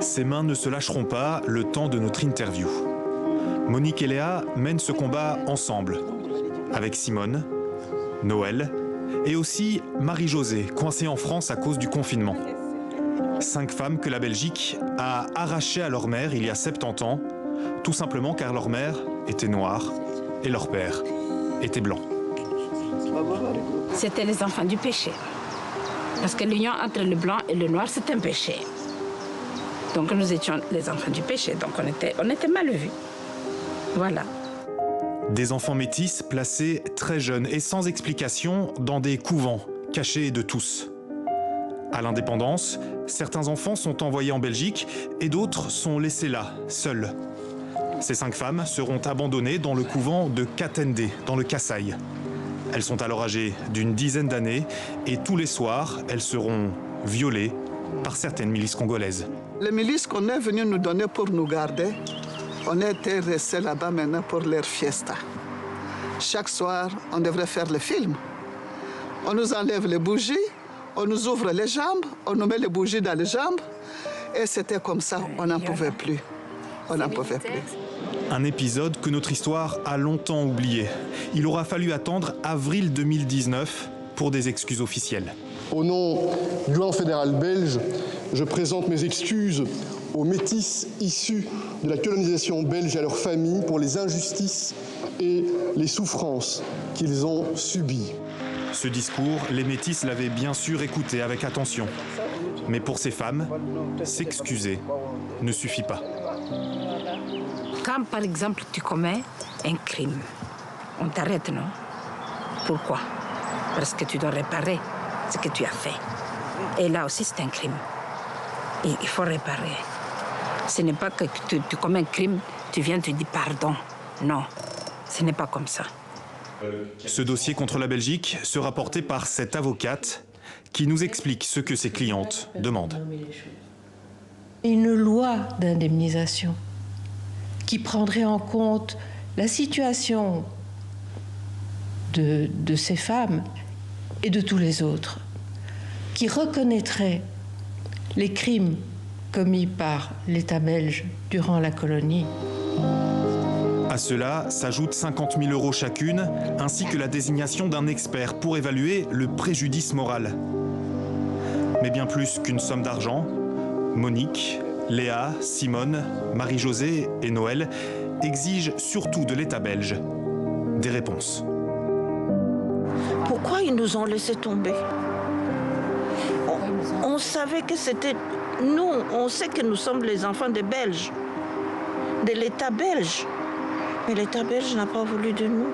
Ses mains ne se lâcheront pas le temps de notre interview. Monique et Léa mènent ce combat ensemble, avec Simone, Noël et aussi Marie-Josée, coincée en France à cause du confinement. 5 femmes que la Belgique a arrachées à leur mère il y a 70 ans, tout simplement car leur mère était noire et leur père était blanc. C'était les enfants du péché. Parce que l'union entre le blanc et le noir, c'est un péché. Donc nous étions les enfants du péché, donc on était mal vus. Voilà. Des enfants métis placés très jeunes et sans explication dans des couvents, cachés de tous. À l'indépendance, certains enfants sont envoyés en Belgique et d'autres sont laissés là, seuls. Ces 5 femmes seront abandonnées dans le couvent de Katende, dans le Kasaï. Elles sont alors âgées d'une dizaine d'années et tous les soirs, elles seront violées par certaines milices congolaises. Les milices qu'on est venues nous donner pour nous garder, on était restés là-bas maintenant pour leur fiesta. Chaque soir, on devrait faire le film. On nous enlève les bougies, on nous ouvre les jambes, on nous met les bougies dans les jambes. Et c'était comme ça, on n'en pouvait plus. On n'en pouvait plus. Un épisode que notre histoire a longtemps oublié. Il aura fallu attendre avril 2019 pour des excuses officielles. Au nom du gouvernement fédéral belge, je présente mes excuses aux métis issus de la colonisation belge et à leurs familles pour les injustices et les souffrances qu'ils ont subies. Ce discours, les métis l'avaient bien sûr écouté avec attention. Mais pour ces femmes, s'excuser ne suffit pas. Quand par exemple tu commets un crime, on t'arrête, non? Pourquoi? Parce que tu dois réparer ce que tu as fait. Et là aussi c'est un crime. Et il faut réparer. Ce n'est pas que tu commets un crime, tu viens, tu dis pardon. Non, ce n'est pas comme ça. Ce dossier contre la Belgique sera porté par cette avocate qui nous explique ce que ses clientes demandent. Une loi d'indemnisation qui prendrait en compte la situation de ces femmes et de tous les autres, qui reconnaîtrait les crimes commis par l'État belge durant la colonie. À cela s'ajoutent 50 000 € chacune, ainsi que la désignation d'un expert pour évaluer le préjudice moral. Mais bien plus qu'une somme d'argent, Monique, Léa, Simone, Marie-Josée et Noël exigent surtout de l'État belge des réponses. Pourquoi ils nous ont laissé tomber? On savait que c'était nous, on sait que nous sommes les enfants des Belges, de l'État belge. Mais l'État belge n'a pas voulu de nous.